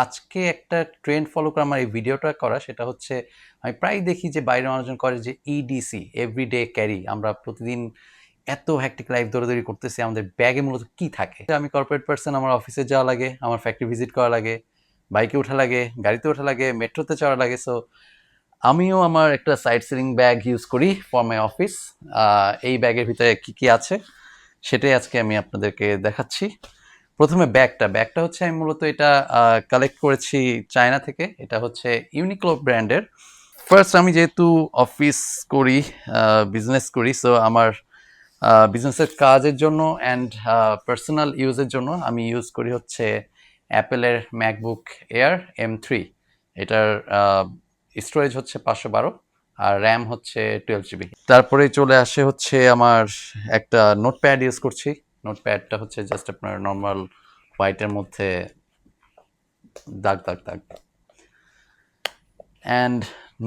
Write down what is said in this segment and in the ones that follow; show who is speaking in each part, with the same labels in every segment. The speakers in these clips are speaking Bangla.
Speaker 1: আজকে একটা ট্রেন্ড ফলো করে আমার এই ভিডিওটা করা সেটা হচ্ছে আমি প্রায় দেখি যে বাইরের মানুষজন করে যে ইডিসি এভরিডে ক্যারি। আমরা প্রতিদিন এত হ্যাকটিক লাইফ দৌড়াদৌড়ি করতেছি, আমাদের ব্যাগে মূলত কি থাকে? আমি কর্পোরেট পার্সন, আমার অফিসে যাওয়া লাগে, আমার ফ্যাক্টরি ভিজিট করা লাগে, বাইকে ওঠা লাগে, গাড়িতে ওঠা লাগে, মেট্রোতে চড়া লাগে। সো আমিও আমার একটা সাইড সিলিং ব্যাগ ইউজ করি ফর মাই অফিস। এই ব্যাগের ভিতরে কি কি আছে সেটাই আজকে আমি আপনাদেরকে দেখাচ্ছি। প্রথমে ব্যাগটা হচ্ছে আমি মূলত এটা কালেক্ট করেছি চায়না থেকে। এটা হচ্ছে ইউনিক্লো ব্র্যান্ডের। ফার্স্ট আমি যেহেতু অফিস করি, বিজনেস করি, সো আমার বিজনেসের কাজের জন্য অ্যান্ড পার্সোনাল ইউজের জন্য আমি ইউজ করি হচ্ছে অ্যাপেলের ম্যাকবুক এয়ার M3। এটার স্টোরেজ হচ্ছে 512 আর র্যাম হচ্ছে 12 GB। তারপরে চলে আসে হচ্ছে আমার একটা নোটপ্যাড ইউজ করছি। নোটপ্যাডটা হচ্ছে জাস্ট আপনার নর্মাল হোয়াইটের মধ্যে দাগ দাগ দাগ। অ্যান্ড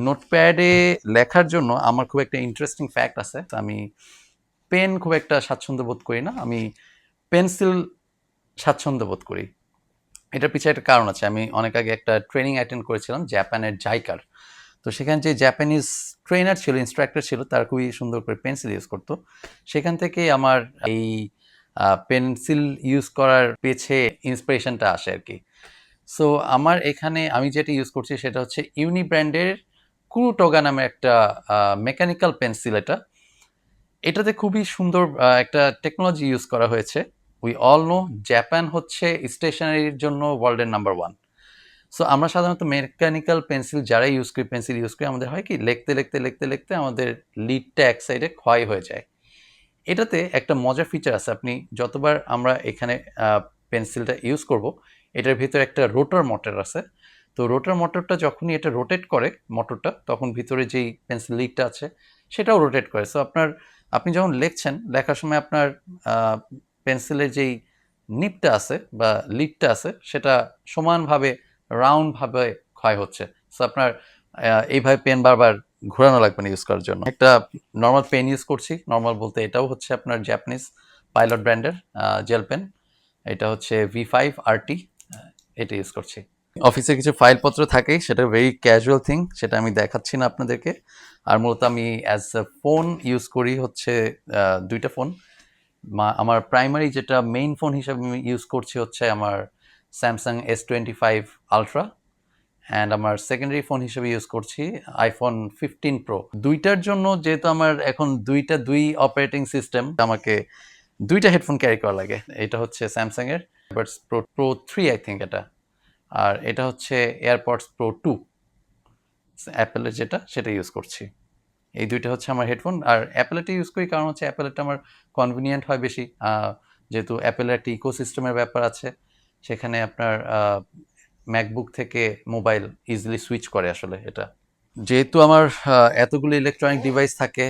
Speaker 1: নোটপ্যাডে লেখার জন্য আমার খুব একটা ইন্টারেস্টিং ফ্যাক্ট আছে। আমি পেন খুব একটা স্বাচ্ছন্দ্য বোধ করি না, আমি পেন্সিল স্বাচ্ছন্দ্য বোধ করি। এটার পিছনে একটা কারণ আছে। আমি অনেক আগে একটা ট্রেনিং অ্যাটেন্ড করেছিলাম জাপানের জাইকার। তো সেখানে যে জাপানিজ ট্রেনার ছিল, ইনস্ট্রাক্টর ছিল, তারা খুবই সুন্দর করে পেন্সিল ইউজ করতো। সেখান থেকেই আমার এই পেন্সিল ইউজ করার পেছে ইন্সপিরেশনটা আসে আর কি। সো আমার এখানে আমি যেটা ইউজ করছি সেটা হচ্ছে ইউনি ব্র্যান্ডের কুরুটোগা নামে একটা মেকানিক্যাল পেন্সিল। এটাতে খুবই সুন্দর একটা টেকনোলজি ইউজ করা হয়েছে। উই অল নো জাপান হচ্ছে স্টেশনারির জন্য ওয়ার্ল্ডের নাম্বার ওয়ান। সো আমরা সাধারণত মেকানিক্যাল পেন্সিল যারা ইউজ করি, পেন্সিল ইউজ করি, আমাদের হয় কি লিখতে আমাদের লিডটা এক সাইডে ক্ষয় হয়ে যায়। এটাতে একটা মজার ফিচার আছে। আপনি যতবার আমরা এখানে পেন্সিলটা ইউজ করব, এটার ভিতরে একটা রোটর মোটর আছে। তো রোটর মোটরটা যখনই এটা রোটেট করে মোটরটা, তখন ভিতরে যেই পেন্সিল লিডটা আছে সেটাও রোটেট করে। সো আপনি যখন লিখছেন, লেখার সময় আপনার পেন্সিলের যেই নিপটা আছে বা লিডটা আছে সেটা সমানভাবে রাউন্ডভাবে ক্ষয় হচ্ছে। সো আপনার এইভাবে পেন বারবার ঘোরানো লাগবে না ইউজ করার জন্য। একটা নর্মাল পেন ইউজ করছি। নর্মাল বলতে এটাও হচ্ছে আপনার জাপানিজ পাইলট ব্র্যান্ডের জেল পেন। এটা হচ্ছে V5 RT, এটা ইউজ করছি। অফিসে কিছু ফাইলপত্র থাকে, সেটা ভেরি ক্যাজুয়াল থিং, সেটা আমি দেখাচ্ছি না আপনাদেরকে। আর মূলত আমি অ্যাজ এ ফোন ইউজ করি হচ্ছে দুইটা ফোন। আমার প্রাইমারি যেটা মেইন ফোন হিসাবে আমি ইউজ করছি হচ্ছে আমার স্যামসাং S25 Ultra, অ্যান্ড আমার সেকেন্ডারি ফোন হিসেবে ইউজ করছি iPhone 15 Pro। দুইটার জন্য যেহেতু আমার এখন দুই অপারেটিং সিস্টেম, আমাকে দুইটা হেডফোন ক্যারি করা লাগে। এটা হচ্ছে স্যামসাংয়ের এয়ারবাডস প্রো 3 আই থিঙ্ক এটা, আর এটা হচ্ছে এয়ারপডস প্রো 2 অ্যাপেলের যেটা, সেটা ইউজ করছি। এই দুইটা হচ্ছে আমার হেডফোন। আর অ্যাপেলেরটা ইউজ করি কারণ হচ্ছে অ্যাপেলেরটা আমার কনভিনিয়েন্ট হয় বেশি, যেহেতু অ্যাপেলের একটা ইকোসিস্টেমের ব্যাপার আছে। সেখানে আপনার ম্যাকবুক থেকে মোবাইল ইজিলি সুইচ করে আসলে এটা। যেহেতু আমার এতগুলো ইলেকট্রনিক ডিভাইস থাকে,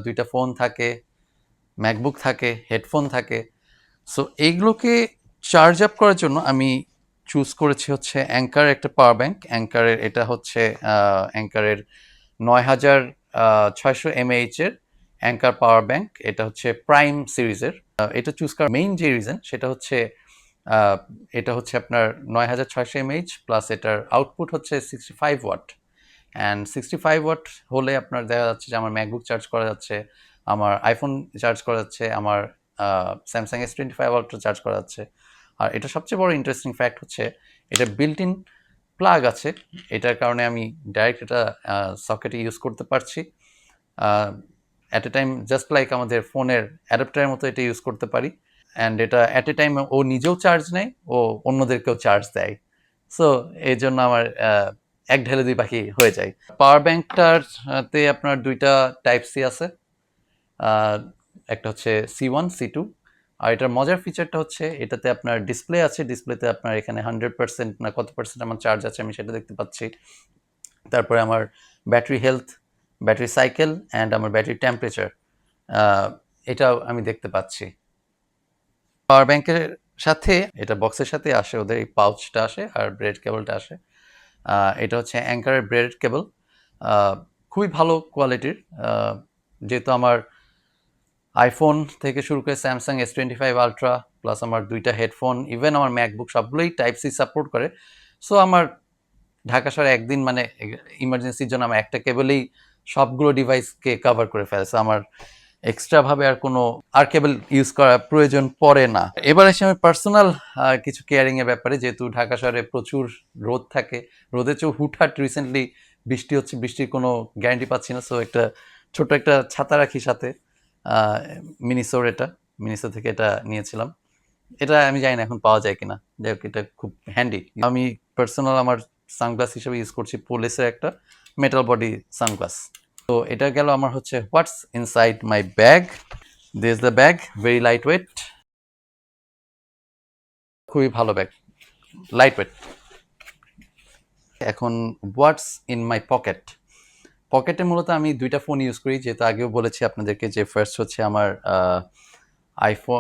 Speaker 1: দুইটা ফোন থাকে, ম্যাকবুক থাকে, হেডফোন থাকে, সো এইগুলোকে চার্জ আপ করার জন্য আমি চুজ করেছি হচ্ছে অ্যাঙ্কার একটা পাওয়ার ব্যাংক। অ্যাঙ্কারের এটা হচ্ছে অ্যাঙ্কারের 9600 mAh এর অ্যাঙ্কার পাওয়ার ব্যাংক। এটা হচ্ছে প্রাইম সিরিজের। এটা চুজ করার মেইন যে রিজন সেটা হচ্ছে এটা হচ্ছে আপনার 9600 mAh প্লাস এটার আউটপুট হচ্ছে 65 ওয়াট। অ্যান্ড 65 ওয়াট হলে আপনার দেখা যাচ্ছে যে আমার ম্যাকবুক চার্জ করা যাচ্ছে, আমার আইফোন চার্জ করা যাচ্ছে, আমার স্যামসাং S25 Ultra চার্জ করা যাচ্ছে। আর এটা সবচেয়ে বড় ইন্টারেস্টিং ফ্যাক্ট হচ্ছে এটা বিল্ট ইন প্লাগ আছে। এটার কারণে আমি ডাইরেক্ট এটা সকেটে ইউজ করতে পারছি। At a time just like আমাদের ফোনের অ্যাডাপ্টারের মতো এটা ইউজ করতে পারি। অ্যান্ড এটা অ্যাট এ টাইম ও নিজেও চার্জ নেয়, ও অন্যদেরকেও চার্জ দেয়। সো এই জন্য আমার এক ঢেলে দুই পাখি হয়ে যায়। পাওয়ার ব্যাংকটাতে আপনার দুইটা টাইপ সি আছে, একটা হচ্ছে C1 C2। আর এটার মজার ফিচারটা হচ্ছে এটাতে আপনার ডিসপ্লে আছে। ডিসপ্লেতে আপনার এখানে 100% না কত পার্সেন্ট আমার চার্জ আছে আমি সেটা দেখতে পাচ্ছি। তারপরে আমার battery health, battery cycle and আমার ব্যাটারি টেম্পারেচার, এটাও আমি দেখতে পাচ্ছি। পাওয়ার ব্যাংকের সাথে এটা বক্সের সাথে আসে, ওদের এই পাউচটা আসে আর ব্রেড কেবলটা আসে। এটা হচ্ছে অ্যাঙ্কারের ব্রেড কেবল, খুবই ভালো কোয়ালিটির। যেহেতু আমার আইফোন থেকে শুরু করে স্যামসাং S25 Ultra প্লাস আমার দুইটা হেডফোন, ইভেন আমার ম্যাকবুক সবগুলোই টাইপ সি সাপোর্ট করে। সো আমার ঢাকা শহরে একদিন মানে ইমার্জেন্সির জন্য আমার একটা কেবলেই সবগুলো ডিভাইসকে কভার করে ফেলছে। আমার এক্সট্রা ভাবে আর কোনো আর কেবল ইউজ করার প্রয়োজন পড়ে না। এবার এসে আমি পার্সোনাল কিছু কেয়ারিং এর ব্যাপারে, যেহেতু ঢাকা শহরে প্রচুর রোদ থাকে, রোদের চেয়েও হুটহাট রিসেন্টলি বৃষ্টি হচ্ছে, বৃষ্টির কোনো গ্যারান্টি পাচ্ছি না। সো একটা ছোট একটা ছাতা রাখি সাথে, মিনিসোর, এটা মিনিসো থেকে এটা নিয়েছিলাম। এটা আমি জানি না এখন পাওয়া যায় কিনা, যাই হোক এটা খুব হ্যান্ডি। আমি পার্সোনাল আমার সানগ্লাস হিসেবে ইউজ করছি পোলেসের একটা মেটাল বডি সানগ্লাস। তো এটা গেল আমার হচ্ছে what's inside my bag. This the bag, very light weight, খুবই ভালো ব্যাগ, লাইট ওয়েট। এখন হোয়াটস ইন মাই পকেট। পকেটে মূলত আমি দুইটা ফোন ইউজ করি, যেহেতু আগেও বলেছি আপনাদেরকে যে ফার্স্ট হচ্ছে আমার আইফোন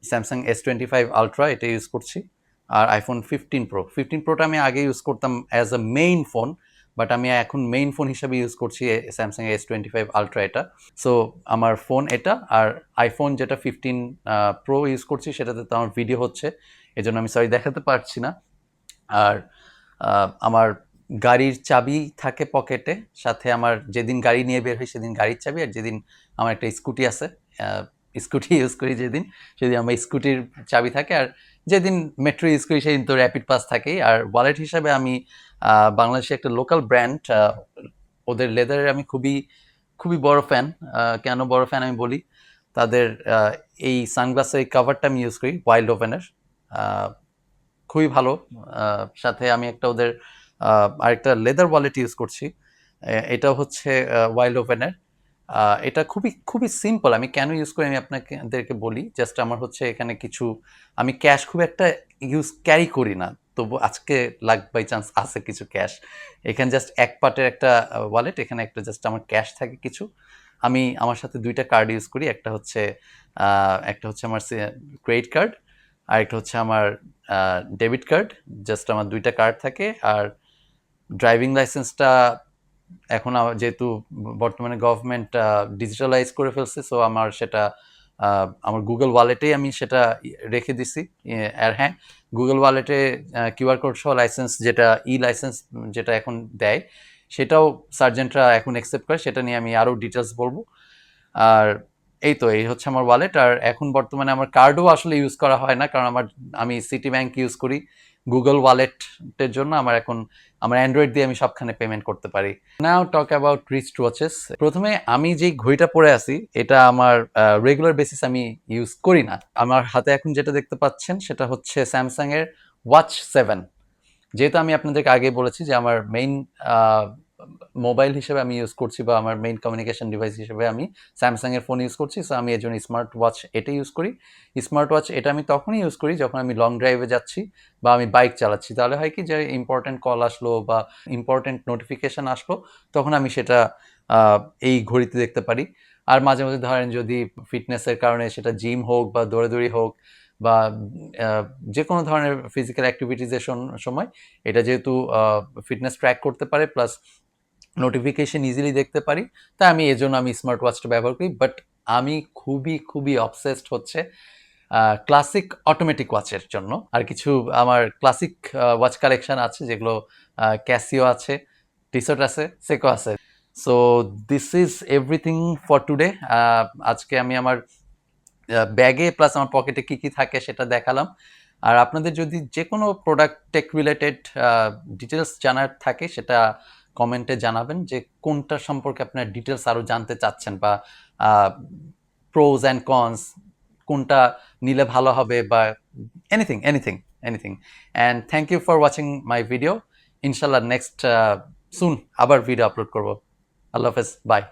Speaker 1: স্যামসাং S25 আলট্রা, এটা ইউজ করছি, আর আইফোন 15 প্রোটা আমি আগে ইউজ করতাম as a main phone, but আমি এখন মেইন ফোন হিসাবে ইউজ করছি স্যামসাং S25 আলট্রা এটা। সো আমার ফোন এটা, আর আইফোন যেটা 15 প্রো ইউজ করছি সেটাতে তো আমার ভিডিও হচ্ছে, এজন্য আমি সরি দেখাতে পারছি না। আর আমার গাড়ির চাবি থাকে পকেটে, সাথে আমার যেদিন গাড়ি নিয়ে বের হই সেদিন গাড়ির চাবি, আর যেদিন আমার একটা স্কুটি আছে, স্কুটি ইউজ করি যেদিন, সেদিন আমার স্কুটির চাবি থাকে, আর যেদিন মেট্রো ইউজ করি সেদিন তো র্যাপিড পাস থাকেই। আর ওয়ালেট হিসাবে আমি বাংলাদেশে একটা লোকাল ব্র্যান্ড, ওদের লেদারের আমি খুবই খুবই বড় ফ্যান। কেন বড় ফ্যান আমি বলি, তাদের এই সানগ্লাসের এই কাভারটা আমি ইউজ করি ওয়াইল্ড ওভেনের, খুবই ভালো। সাথে আমি একটা ওদের আরেকটা লেদার ওয়ালেট ইউজ করছি, এটা হচ্ছে ওয়াইল্ড ওভেনের। এটা খুবই খুবই সিম্পল। আমি কেন ইউজ করি আমি আপনাদেরকে বলি। জাস্ট আমার হচ্ছে এখানে কিছু, আমি ক্যাশ খুব একটা ক্যারি করি না, তবু আজকে লাক বাই চান্স আছে কিছু ক্যাশ। এখানে জাস্ট এক পার্টের একটা ওয়ালেট, এখানে একটা জাস্ট আমার ক্যাশ থাকে কিছু। আমি আমার সাথে দুইটা কার্ড ইউজ করি, একটা হচ্ছে আমার ক্রেডিট কার্ড, আর একটা হচ্ছে আমার ডেবিট কার্ড। জাস্ট আমার দুইটা কার্ড থাকে। আর ড্রাইভিং লাইসেন্সটা এখন যেহেতু বর্তমানে গভর্নমেন্ট ডিজিটালাইজ করে ফেলছে, সো আমার সেটা আমার গুগল ওয়ালেটেই আমি সেটা রেখে দিছি। আর হ্যাঁ, গুগল ওয়ালেটে কিউআর কোড সহ লাইসেন্স, যেটা লাইসেন্স যেটা এখন দেয়, সেটাও সার্জেন্টরা এখন অ্যাকসেপ্ট করে, সেটা নিয়ে আমি আরও ডিটেলস বলবো। আর এই হচ্ছে আমার ওয়ালেট। আর এখন বর্তমানে আমার কার্ডও আসলে ইউজ করা হয় না, কারণ আমি সিটি ব্যাংক ইউজ করি গুগল ওয়ালেটের জন্য। আমার অ্যান্ড্রয়েড দিয়ে আমি সবখানে পেমেন্ট করতে পারি। নাও টক অ্যাবাউট রিস্ট ওয়াচেস। প্রথমে আমি যে ঘড়িটা পরে আছি এটা আমার রেগুলার বেসিস আমি ইউজ করি না। আমার হাতে এখন যেটা দেখতে পাচ্ছেন সেটা হচ্ছে স্যামসাং এর ওয়াচ 7। যেহেতু আমি আপনাদেরকে আগে বলেছি যে আমার মেইন মোবাইল হিসেবে আমি ইউজ করছি, বা আমার মেইন কমিউনিকেশন ডিভাইস হিসেবে আমি স্যামসাং এর ফোন ইউজ করছি, সো আমি এর জন্য স্মার্ট ওয়াচ এটা ইউজ করি। স্মার্ট ওয়াচ এটা আমি তখনই ইউজ করি যখন আমি লং ড্রাইভে যাচ্ছি বা আমি বাইক চালাচ্ছি। তাহলে হয় কি, যে ইম্পর্টেন্ট কল আসলো বা ইম্পর্টেন্ট নোটিফিকেশন আসলো, তখন আমি সেটা এই ঘড়িতে দেখতে পারি। আর মাঝে মাঝে ধরেন যদি ফিটনেসের কারণে, সেটা জিম হোক বা দৌড়াদৌড়ি হোক বা যে কোনো ধরনের ফিজিক্যাল অ্যাক্টিভিটিসের সময়, এটা যেহেতু ফিটনেস ট্র্যাক করতে পারে প্লাস নোটিফিকেশন ইজিলি দেখতে পারি, তাই আমি এজন্য আমি স্মার্ট ওয়াচটা ব্যবহার করি। বাট আমি খুবই খুবই অবসেসড হচ্ছে ক্লাসিক অটোমেটিক ওয়াচের জন্য। আর কিছু আমার ক্লাসিক ওয়াচ কালেকশন আছে, যেগুলো ক্যাসিও আছে, টিসট আছে, সেকো আছে। So this is everything for today. আজকে আমি আমার ব্যাগে প্লাস আমার পকেটে কি কি থাকে সেটা দেখালাম। আর আপনাদের যদি যে কোনো প্রোডাক্ট টেক রিলেটেড ডিটেলস জানার থাকে, সেটা কমেন্টে জানাবেন, যে কোনটা সম্পর্কে আপনার ডিটেলস আরও জানতে চাচ্ছেন, বা প্রোজ অ্যান্ড কনস, কোনটা নিলে ভালো হবে, বা anything anything anything. And thank you for watching my video. ইনশাল্লাহ নেক্সট সুন আবার ভিডিও আপলোড করবো। আল্লাহ হাফেজ, বাই।